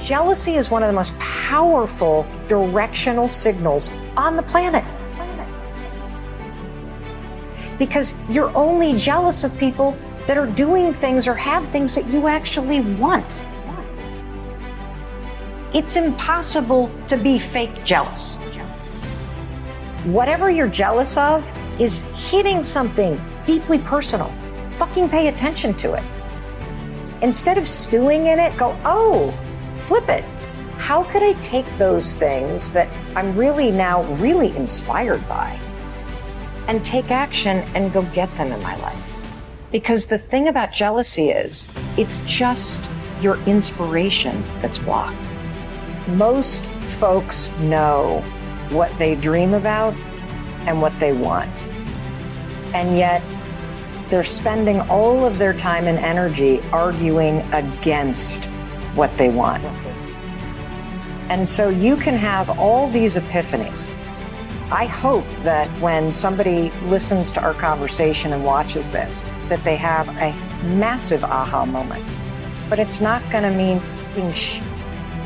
Jealousy is one of the most powerful directional signals on the planet. Because you're only jealous of people that are doing things or have things that you actually want. It's impossible to be fake jealous. Whatever you're jealous of is hitting something deeply personal. Fucking pay attention to it. Instead of stewing in it, go, oh, flip it. How could I take those things that I'm really now really inspired by and take action and go get them in my life? Because the thing about jealousy is, it's just your inspiration that's blocked. Most folks know what they dream about and what they want. And yet, they're spending all of their time and energy arguing against what they want. And so you can have all these epiphanies. I hope that when somebody listens to our conversation and watches this, that they have a massive aha moment. But it's not going to mean shit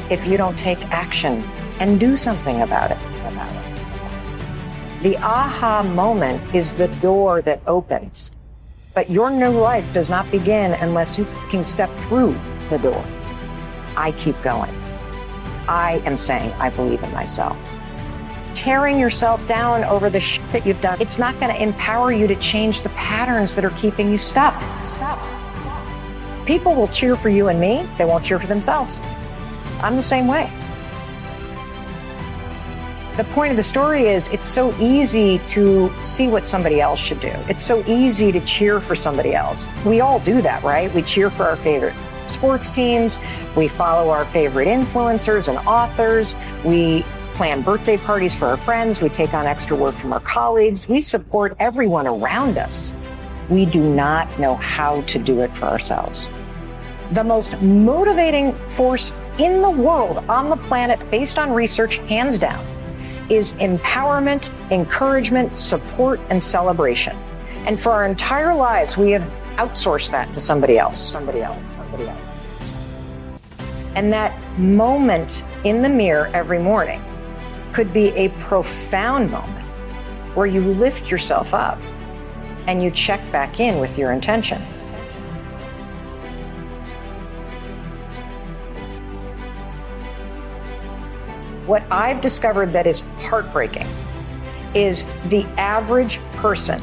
if you don't take action and do something about it. The aha moment is the door that opens. But your new life does not begin unless you fucking step through the door. I keep going. I am saying I believe in myself. Tearing yourself down over the shit that you've done, it's not going to empower you to change the patterns that are keeping you stuck. People will cheer for you and me. They won't cheer for themselves. I'm the same way. The point of the story is it's so easy to see what somebody else should do. It's so easy to cheer for somebody else. We all do that, right? We cheer for our favorite sports teams. We follow our favorite influencers and authors. We plan birthday parties for our friends. We take on extra work from our colleagues. We support everyone around us. We do not know how to do it for ourselves. The most motivating force in the world, on the planet, based on research, hands down, is empowerment, encouragement, support, and celebration. And for our entire lives, we have outsourced that to somebody else. And that moment in the mirror every morning could be a profound moment where you lift yourself up and you check back in with your intention. What I've discovered that is heartbreaking is the average person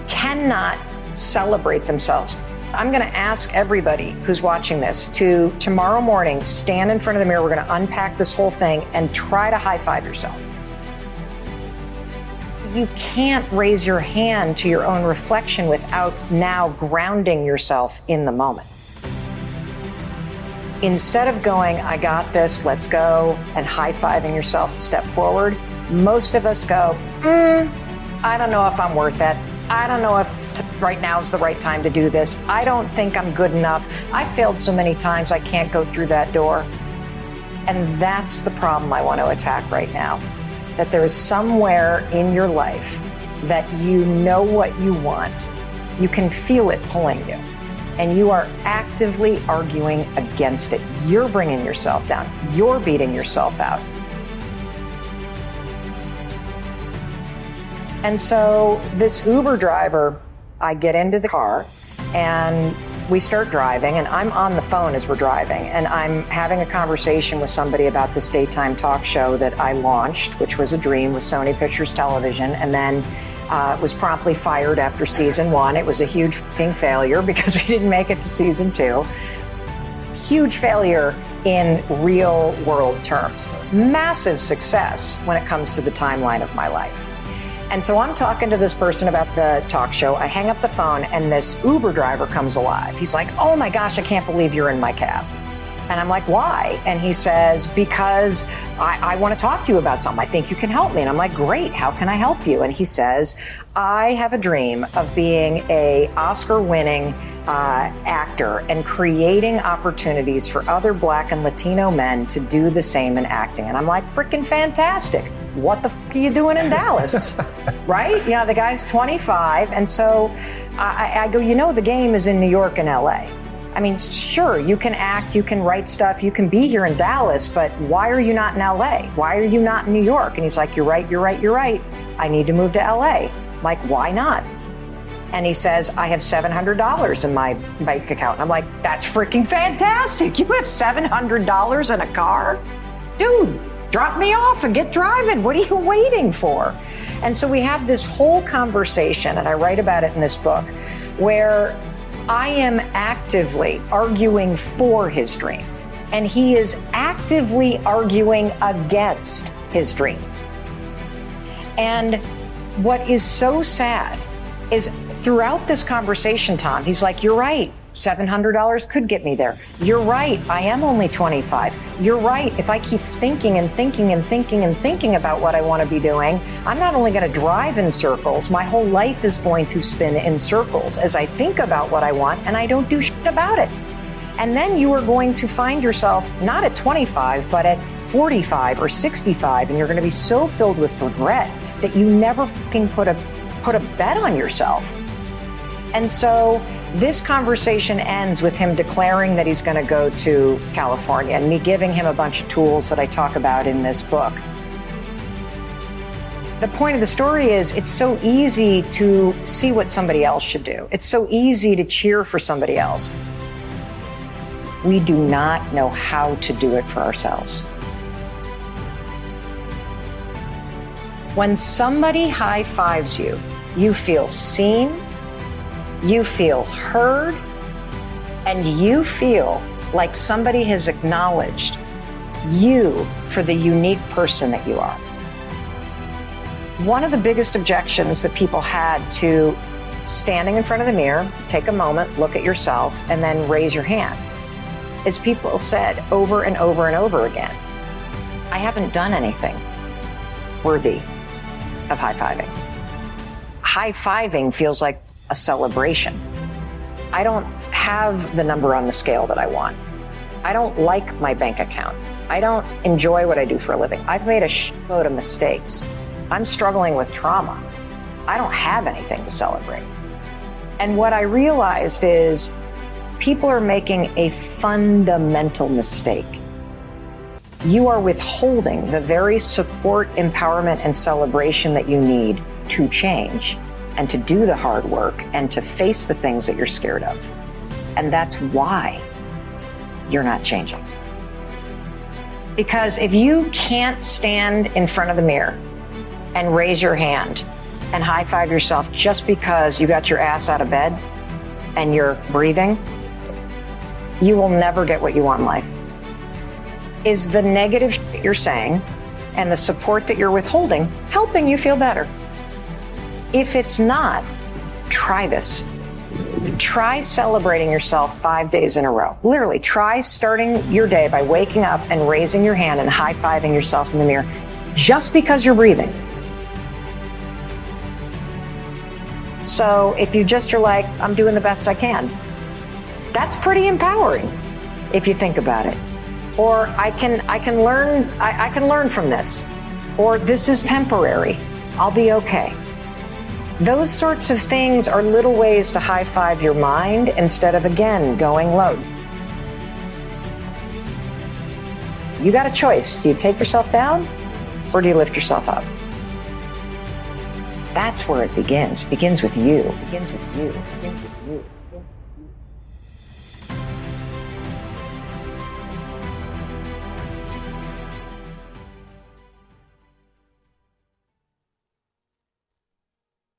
cannot celebrate themselves. I'm going to ask everybody who's watching this to tomorrow morning stand in front of the mirror. We're going to unpack this whole thing and try to high five yourself. You can't raise your hand to your own reflection without now grounding yourself in the moment. Instead of going, I got this, let's go, and high-fiving yourself to step forward, most of us go, I don't know if I'm worth it. I don't know if right now is the right time to do this. I don't think I'm good enough. I failed so many times I can't go through that door. And that's the problem I want to attack right now. That there is somewhere in your life that you know what you want. You can feel it pulling you. And you are actively arguing against it. You're bringing yourself down. You're beating yourself out. And so this Uber driver, I get into the car and we start driving, and I'm on the phone as we're driving, and I'm having a conversation with somebody about this daytime talk show that I launched, which was a dream with Sony Pictures Television, and then was promptly fired after season 1. It was a huge fucking failure because we didn't make it to season 2. Huge failure in real world terms. Massive success when it comes to the timeline of my life. And so I'm talking to this person about the talk show. I hang up the phone and this Uber driver comes alive. He's like, oh my gosh, I can't believe you're in my cab. And I'm like, why? And he says, because I want to talk to you about something. I think you can help me. And I'm like, great, how can I help you? And he says, I have a dream of being a Oscar-winning actor and creating opportunities for other Black and Latino men to do the same in acting. And I'm like, freaking fantastic. What the fuck are you doing in Dallas? Right? You know, the guy's 25. And so I go, you know, the game is in New York and LA. I mean, sure, you can act, you can write stuff, you can be here in Dallas, but why are you not in LA? Why are you not in New York? And he's like, you're right. I need to move to LA. Like, why not? And he says, I have $700 in my bank account. And I'm like, that's freaking fantastic. You have $700 in a car? Dude, drop me off and get driving. What are you waiting for? And so we have this whole conversation, and I write about it in this book, where I am actively arguing for his dream, and he is actively arguing against his dream. And what is so sad is throughout this conversation, Tom, he's like, you're right. $700 could get me there. You're right. I am only 25. You're right. If I keep thinking about what I want to be doing, I'm not only going to drive in circles, my whole life is going to spin in circles as I think about what I want and I don't do shit about it. And then you are going to find yourself not at 25, but at 45 or 65, and you're going to be so filled with regret that you never fucking put a bet on yourself. And so this conversation ends with him declaring that he's going to go to California and me giving him a bunch of tools that I talk about in this book. The point of the story is it's so easy to see what somebody else should do. It's so easy to cheer for somebody else. We do not know how to do it for ourselves. When somebody high fives you, you feel seen, you feel heard, and you feel like somebody has acknowledged you for the unique person that you are. One of the biggest objections that people had to standing in front of the mirror, take a moment, look at yourself, and then raise your hand, is people said over and over and over again, I haven't done anything worthy of high-fiving. High-fiving feels like a celebration. I don't have the number on the scale that I want. I don't like my bank account. I don't enjoy what I do for a living. I've made a shitload of mistakes. I'm struggling with trauma. I don't have anything to celebrate. And what I realized is people are making a fundamental mistake. You are withholding the very support, empowerment, and celebration that you need to change and to do the hard work and to face the things that you're scared of. And that's why you're not changing. Because if you can't stand in front of the mirror and raise your hand and high-five yourself just because you got your ass out of bed and you're breathing, you will never get what you want in life. Is the negative shit you're saying and the support that you're withholding helping you feel better? If it's not, try this. Try celebrating yourself 5 days in a row. Literally, try starting your day by waking up and raising your hand and high-fiving yourself in the mirror just because you're breathing. So if you just are like, I'm doing the best I can, that's pretty empowering if you think about it. Or I can learn from this. Or this is temporary. I'll be okay. Those sorts of things are little ways to high-five your mind instead of, again, going low. You got a choice. Do you take yourself down or do you lift yourself up? That's where it begins. It begins with you. It begins with you.